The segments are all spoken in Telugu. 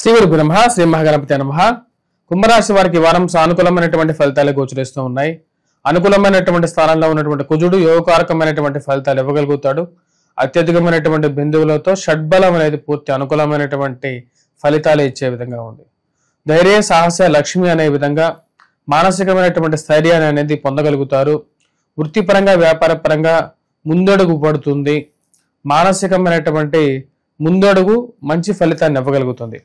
శ్రీ గురు బ్రహ్మ శ్రీ మహాగణపతి నమః. కుంభరాశి వారికి వారం సానుకూలమైనటువంటి ఫలితాలు గోచరిస్తూ ఉన్నాయి. అనుకూలమైనటువంటి స్థానంలో ఉన్నటువంటి కుజుడు యోగకారకమైనటువంటి ఫలితాలు ఇవ్వగలుగుతాడు. అత్యధికమైనటువంటి బిందువులతో షడ్బలం అనేది పూర్తి అనుకూలమైనటువంటి ఫలితాలు ఇచ్చే విధంగా ఉంది. ధైర్య సాహస లక్ష్మి అనే విధంగా మానసికమైనటువంటి స్థైర్యాన్ని అనేది పొందగలుగుతారు. వృత్తిపరంగా వ్యాపారపరంగా ముందడుగు పడుతుంది. మానసికమైనటువంటి ముందడుగు మంచి ఫలితాన్ని ఇవ్వగలుగుతుంది.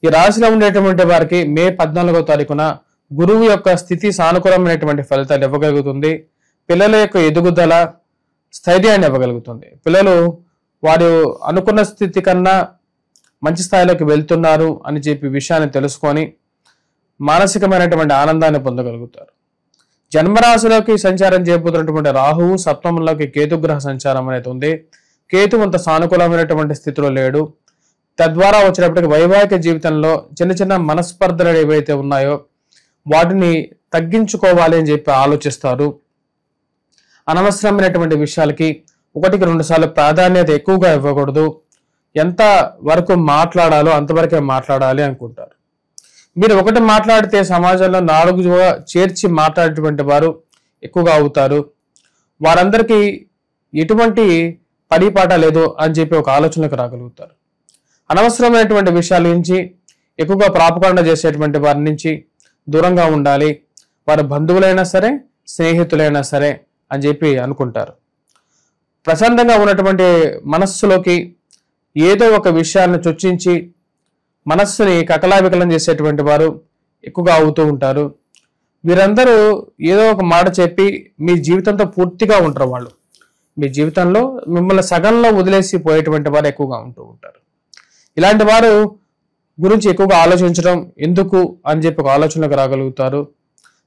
ఈ రాశిలో ఉండేటువంటి వారికి మే 14వ తారీఖున గురువు యొక్క స్థితి సానుకూలమైనటువంటి ఫలితాలు ఇవ్వగలుగుతుంది. పిల్లల యొక్క ఎదుగుదల స్థైర్యాన్ని ఇవ్వగలుగుతుంది. పిల్లలు వారు అనుకున్న స్థితి కన్నా మంచి స్థాయిలోకి వెళ్తున్నారు అని చెప్పి విషయాన్ని తెలుసుకొని మానసికమైనటువంటి ఆనందాన్ని పొందగలుగుతారు. జన్మరాశిలోకి సంచారం చేయబోతున్నటువంటి రాహువు సప్తమంలోకి కేతుగ్రహ సంచారం అనేది ఉంది. కేతు అంత సానుకూలమైనటువంటి స్థితిలో లేడు. తద్వారా వచ్చినప్పటికీ వైవాహిక జీవితంలో చిన్న చిన్న మనస్పర్ధలు ఏవైతే ఉన్నాయో వాటిని తగ్గించుకోవాలి అని చెప్పి ఆలోచిస్తారు. అనవసరమైనటువంటి విషయాలకి 1-2 సార్లు ప్రాధాన్యత ఎక్కువగా ఇవ్వకూడదు. ఎంత వరకు మాట్లాడాలో అంతవరకే మాట్లాడాలి అనుకుంటారు. మీరు ఒకటి మాట్లాడితే సమాజంలో 4 చేర్చి మాట్లాడేటువంటి వారు ఎక్కువగా అవుతారు. వారందరికీ ఎటువంటి పడిపాట లేదు అని చెప్పి ఒక ఆలోచనకు రాగలుగుతారు. అనవసరమైనటువంటి విషయాల నుంచి ఎక్కువగా ప్రాపకాండ చేసేటువంటి వారి నుంచి దూరంగా ఉండాలి. వారి బంధువులైనా సరే స్నేహితులైనా సరే అని చెప్పి అనుకుంటారు. ప్రశాంతంగా ఉన్నటువంటి మనస్సులోకి ఏదో ఒక విషయాన్ని చొచ్చించి మనస్సుని కకలావికలం చేసేటువంటి వారు ఎక్కువగా అవుతూ ఉంటారు. వీరందరూ ఏదో ఒక మాట చెప్పి మీ జీవితంతో పూర్తిగా ఉంటారు. వాళ్ళు మీ జీవితంలో మిమ్మల్ని సగంలో వదిలేసి పోయేటువంటి వారు ఎక్కువగా ఉంటూ ఉంటారు. ఇలాంటి వారు గురించి ఎక్కువగా ఆలోచించడం ఎందుకు అని చెప్పి ఒక ఆలోచనలకు రాగలుగుతారు.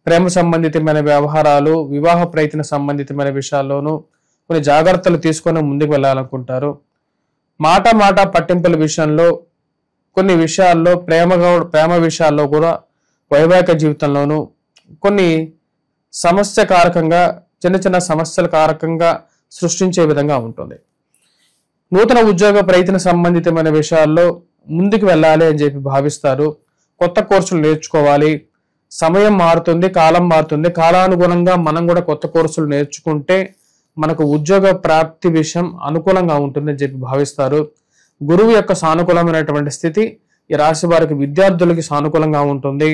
ప్రేమ సంబంధితమైన వ్యవహారాలు, వివాహ ప్రయత్న సంబంధితమైన విషయాల్లోనూ కొన్ని జాగ్రత్తలు తీసుకొని ముందుకు వెళ్ళాలనుకుంటారు. మాట పట్టింపుల విషయంలో కొన్ని విషయాల్లో ప్రేమ విషయాల్లో కూడా వైవాహిక జీవితంలోనూ కొన్ని సమస్యకారకంగా చిన్న సమస్యల కారకంగా సృష్టించే విధంగా ఉంటుంది. నూతన ఉద్యోగ ప్రయత్న సంబంధితమైన విషయాల్లో ముందుకు వెళ్ళాలి అని చెప్పి భావిస్తారు. కొత్త కోర్సులు నేర్చుకోవాలి. సమయం మారుతుంది, కాలం మారుతుంది. కాలానుగుణంగా మనం కూడా కొత్త కోర్సులు నేర్చుకుంటే మనకు ఉద్యోగ ప్రాప్తి విషయం అనుకూలంగా ఉంటుందని చెప్పి భావిస్తారు. గురువు యొక్క సానుకూలమైనటువంటి స్థితి ఈ రాశి వారికి విద్యార్థులకి సానుకూలంగా ఉంటుంది.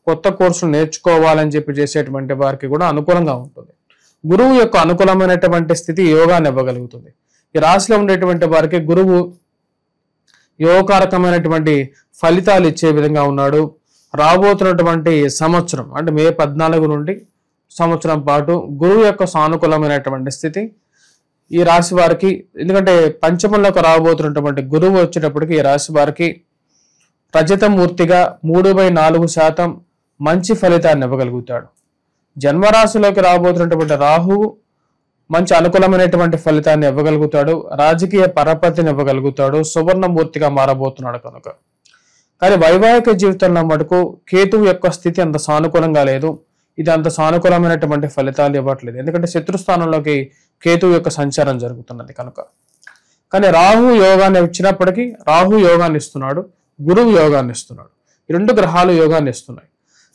కొత్త కోర్సులు నేర్చుకోవాలని చెప్పి చేసేటువంటి వారికి కూడా అనుకూలంగా ఉంటుంది. గురువు యొక్క అనుకూలమైనటువంటి స్థితి యోగాన్ని ఇవ్వగలుగుతుంది. ఈ రాశిలో ఉండేటువంటి వారికి గురువు యోగకారకమైనటువంటి ఫలితాలు ఇచ్చే విధంగా ఉన్నాడు. రాబోతున్నటువంటి సంవత్సరం అంటే మే 14 నుండి సంవత్సరం పాటు గురువు యొక్క సానుకూలమైనటువంటి స్థితి ఈ రాశి వారికి, ఎందుకంటే పంచమంలోకి రాబోతున్నటువంటి గురువు వచ్చేటప్పటికి ఈ రాశి వారికి రజతమూర్తిగా 3/4% మంచి ఫలితాన్ని ఇవ్వగలుగుతాడు. జన్మరాశిలోకి రాబోతున్నటువంటి రాహువు మంచి అనుకూలమైనటువంటి ఫలితాన్ని ఇవ్వగలుగుతాడు. రాజకీయ పరపతిని ఇవ్వగలుగుతాడు. సువర్ణమూర్తిగా మారబోతున్నాడు కనుక. కానీ వైవాహిక జీవితంలో మటుకు కేతువు యొక్క స్థితి అంత సానుకూలంగా లేదు. ఇది అంత సానుకూలమైనటువంటి ఫలితాలు ఇవ్వట్లేదు. ఎందుకంటే శత్రుస్థానంలోకి కేతువు యొక్క సంచారం జరుగుతున్నది కనుక. కానీ రాహు యోగాన్ని ఇచ్చినప్పటికీ రాహు యోగాన్ని ఇస్తున్నాడు, గురువు యోగాన్ని ఇస్తున్నాడు. ఈ 2 గ్రహాలు యోగాన్ని ఇస్తున్నాయి.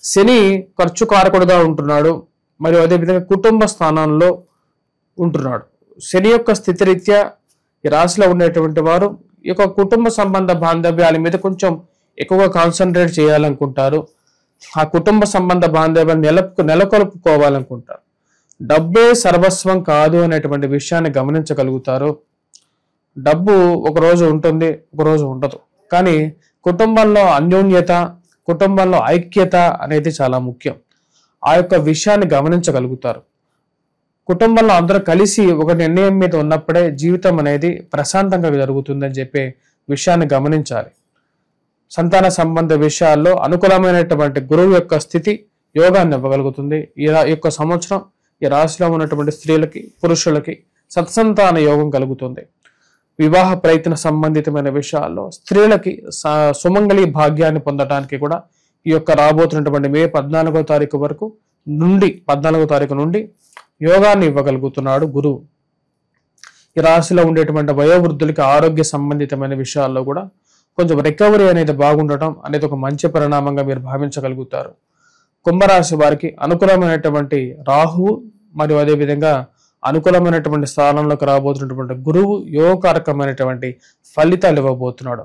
శని ఖర్చు కారకుడుగా ఉంటున్నాడు, మరియు అదేవిధంగా కుటుంబ స్థానంలో ఉంటున్నాడు. శని యొక్క స్థితిరీత్యా ఈ రాశిలో ఉండేటువంటి వారు ఈ యొక్క కుటుంబ సంబంధ బాంధవ్యాల మీద కొంచెం ఎక్కువగా కాన్సన్ట్రేట్ చేయాలనుకుంటారు. ఆ కుటుంబ సంబంధ బాంధవ్యాలు నెలకొల్పుకోవాలనుకుంటారు. డబ్బే సర్వస్వం కాదు అనేటువంటి విషయాన్ని గమనించగలుగుతారు. డబ్బు ఒకరోజు ఉంటుంది, ఒకరోజు ఉండదు. కానీ కుటుంబంలో అన్యోన్యత, కుటుంబంలో ఐక్యత అనేది చాలా ముఖ్యం. ఆ యొక్క విషయాన్ని గమనించగలుగుతారు. కుటుంబంలో అందరూ కలిసి ఒక నిర్ణయం మీద ఉన్నప్పుడే జీవితం అనేది ప్రశాంతంగా జరుగుతుందని చెప్పే విషయాన్ని గమనించాలి. సంతాన సంబంధ విషయాల్లో అనుకూలమైనటువంటి గురువు యొక్క స్థితి యోగాన్ని ఇవ్వగలుగుతుంది. ఈ యొక్క సంవత్సరం ఈ రాశిలో ఉన్నటువంటి స్త్రీలకి, పురుషులకి సత్సంతాన యోగం కలుగుతుంది. వివాహ ప్రయత్న సంబంధితమైన విషయాల్లో స్త్రీలకి సుమంగళి భాగ్యాన్ని పొందడానికి కూడా ఈ యొక్క రాబోతున్నటువంటి మే 14వ తారీఖు వరకు నుండి 14వ తారీఖు నుండి యోగాన్ని ఇవ్వగలుగుతున్నాడు గురువు. ఈ రాశిలో ఉండేటువంటి వయోవృద్ధులకి ఆరోగ్య సంబంధితమైన విషయాల్లో కూడా కొంచెం రికవరీ అనేది బాగుండటం అనేది ఒక మంచి పరిణామంగా మీరు భావించగలుగుతారు. కుంభరాశి వారికి అనుకూలమైనటువంటి రాహువు మరియు అదేవిధంగా అనుకూలమైనటువంటి స్థానంలోకి రాబోతున్నటువంటి గురువు యోగకారకమైనటువంటి ఫలితాలు ఇవ్వబోతున్నాడు.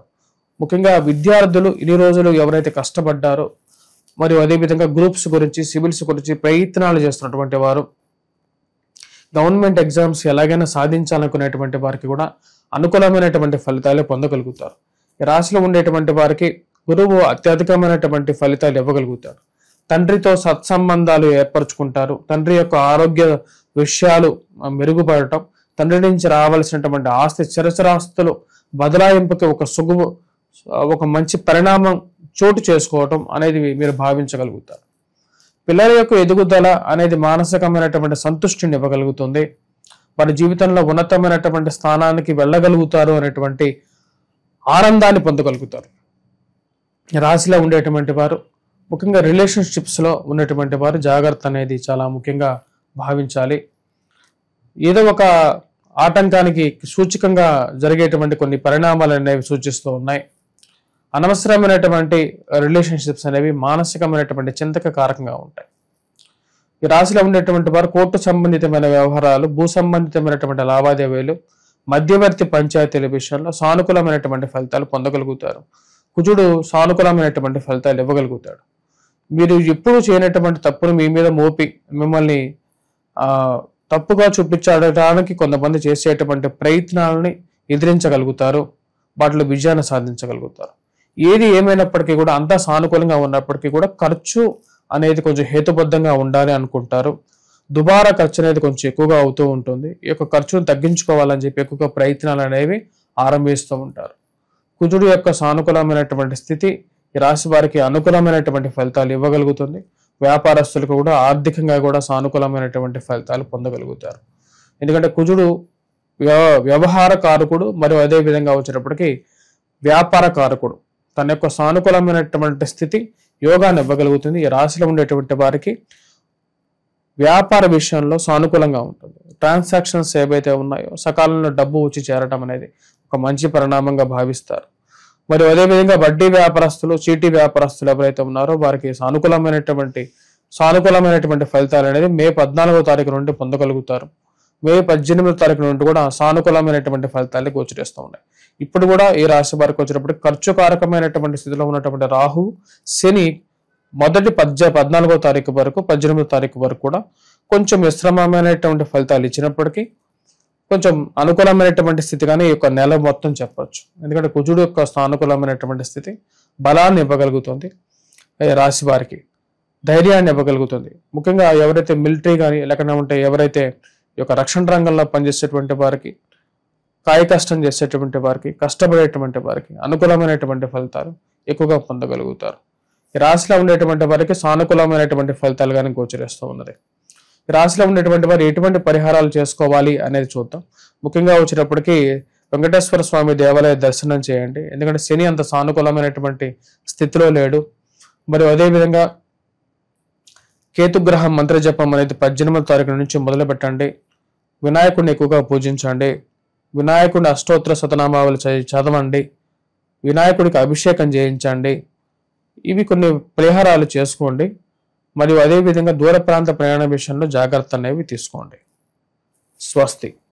ముఖ్యంగా విద్యార్థులు ఇన్ని రోజులు ఎవరైతే కష్టపడ్డారో మరియు అదేవిధంగా గ్రూప్స్ గురించి సివిల్స్ గురించి ప్రయత్నాలు చేస్తున్నటువంటి వారు, గవర్నమెంట్ ఎగ్జామ్స్ ఎలాగైనా సాధించాలనుకునేటువంటి వారికి కూడా అనుకూలమైనటువంటి ఫలితాలే పొందగలుగుతారు. ఈ రాశిలో ఉండేటువంటి వారికి గురువు అత్యధికమైనటువంటి ఫలితాలు ఇవ్వగలుగుతారు. తండ్రితో సత్సంబంధాలు ఏర్పరచుకుంటారు. తండ్రి యొక్క ఆరోగ్య విషయాలు మెరుగుపడటం, తండ్రి నుంచి రావాల్సినటువంటి ఆస్తి చిరచరాస్తులు బదలాయింపుకి ఒక మంచి పరిణామం చోటు చేసుకోవటం అనేది మీరు భావించగలుగుతారు. పిల్లల యొక్క ఎదుగుదల అనేది మానసికమైనటువంటి సంతృష్టిని ఇవ్వగలుగుతుంది. వారి జీవితంలో ఉన్నతమైనటువంటి స్థానానికి వెళ్ళగలుగుతారు అనేటువంటి ఆనందాన్ని పొందగలుగుతారు. రాశిలో ఉండేటువంటి వారు ముఖ్యంగా రిలేషన్షిప్స్లో ఉన్నటువంటి వారు జాగ్రత్త అనేది చాలా ముఖ్యంగా భావించాలి. ఏదో ఒక ఆటంకానికి సూచకంగా జరిగేటువంటి కొన్ని పరిణామాలు అనేవి సూచిస్తూ ఉన్నాయి. అనవసరమైనటువంటి రిలేషన్షిప్స్ అనేవి మానసికమైనటువంటి చింతక కారకంగా ఉంటాయి. ఈ రాశిలో ఉండేటువంటి వారు కోర్టు సంబంధితమైన వ్యవహారాలు, భూ సంబంధితమైనటువంటి లావాదేవీలు, మధ్యవర్తి పంచాయతీల విషయంలో సానుకూలమైనటువంటి ఫలితాలు పొందగలుగుతారు. కుజుడు సానుకూలమైనటువంటి ఫలితాలు ఇవ్వగలుగుతాడు. మీరు ఎప్పుడు చేయనటువంటి తప్పును మీ మీద మోపి మిమ్మల్ని తప్పుగా చూపించడానికి కొంతమంది చేసేటువంటి ప్రయత్నాలని ఎదిరించగలుగుతారు. వాటిలో విజయాన్ని సాధించగలుగుతారు. ఏది ఏమైనప్పటికీ కూడా అంతా సానుకూలంగా ఉన్నప్పటికీ కూడా ఖర్చు అనేది కొంచెం హేతుబద్ధంగా ఉండాలి అనుకుంటారు. దుబారా ఖర్చు అనేది కొంచెం ఎక్కువగా అవుతూ ఉంటుంది. ఈ యొక్క ఖర్చును తగ్గించుకోవాలని చెప్పి ఎక్కువగా ప్రయత్నాలు అనేవి ఆరంభిస్తూ ఉంటారు. కుజుడు యొక్క సానుకూలమైనటువంటి స్థితి ఈ రాశి వారికి అనుకూలమైనటువంటి ఫలితాలు ఇవ్వగలుగుతుంది. వ్యాపారస్తులకు కూడా ఆర్థికంగా కూడా సానుకూలమైనటువంటి ఫలితాలు పొందగలుగుతారు. ఎందుకంటే కుజుడు వ్యవహార కారకుడు మరియు అదే విధంగా వచ్చేటప్పటికి వ్యాపార కారకుడు. తన యొక్క సానుకూలమైనటువంటి స్థితి యోగాన్ని ఇవ్వగలుగుతుంది. ఈ రాశిలో ఉండేటువంటి వారికి వ్యాపార విషయంలో సానుకూలంగా ఉంటుంది. ట్రాన్సాక్షన్స్ ఏవైతే ఉన్నాయో సకాలంలో డబ్బు వచ్చి చేరటం అనేది ఒక మంచి పరిణామంగా భావిస్తారు. మరియు అదేవిధంగా వడ్డీ వ్యాపారస్తులు, చీటీ వ్యాపారస్తులు ఎవరైతే ఉన్నారో వారికి సానుకూలమైనటువంటి ఫలితాలు అనేది మే 14వ తారీఖు నుండి పొందగలుగుతారు. మే 18వ తారీఖు నుండి కూడా సానుకూలమైనటువంటి ఫలితాలు గోచరిస్తూ ఉన్నాయి. ఇప్పుడు కూడా ఈ రాశి వారికి వచ్చినప్పుడు ఖర్చు కారకమైనటువంటి స్థితిలో ఉన్నటువంటి రాహు, శని మొదటి 14వ తారీఖు వరకు 18వ తారీఖు వరకు కూడా కొంచెం మిశ్రమమైనటువంటి ఫలితాలు ఇచ్చినప్పటికీ కొంచెం అనుకూలమైనటువంటి స్థితిగానే ఈ యొక్క నెల మొత్తం చెప్పొచ్చు. ఎందుకంటే కుజుడు యొక్క సానుకూలమైనటువంటి స్థితి బలాన్ని ఇవ్వగలుగుతుంది. రాశి వారికి ధైర్యాన్ని ఇవ్వగలుగుతుంది. ముఖ్యంగా ఎవరైతే మిలిటరీ కానీ లేకపోతే ఎవరైతే ఈ యొక్క రక్షణ రంగంలో పనిచేసేటువంటి వారికి, కాయ కష్టం చేసేటువంటి వారికి, కష్టపడేటువంటి వారికి అనుకూలమైనటువంటి ఫలితాలు ఎక్కువగా పొందగలుగుతారు. ఈ రాశిలో ఉండేటువంటి వారికి సానుకూలమైనటువంటి ఫలితాలు కానీ గోచరిస్తూ ఉన్నది. ఈ రాశిలో ఉండేటువంటి వారు ఎటువంటి పరిహారాలు చేసుకోవాలి అనేది చూద్దాం. ముఖ్యంగా వచ్చేటప్పటికి వెంకటేశ్వర స్వామి దేవాలయ దర్శనం చేయండి. ఎందుకంటే శని అంత సానుకూలమైనటువంటి స్థితిలో లేడు. మరియు అదేవిధంగా కేతుగ్రహం మంత్రజపం అనేది 18వ తారీఖు నుంచి మొదలు పెట్టండి. వినాయకుడిని ఎక్కువగా పూజించండి. వినాయకుడిని అష్టోత్తర శతనామావళి చదవండి. వినాయకుడికి అభిషేకం చేయించండి. ఇవి కొన్ని పరిహారాలు చేసుకోండి. మరియు అదేవిధంగా దూర ప్రాంత ప్రయాణ విషయంలో జాగ్రత్త అనేవి తీసుకోండి. స్వస్తి.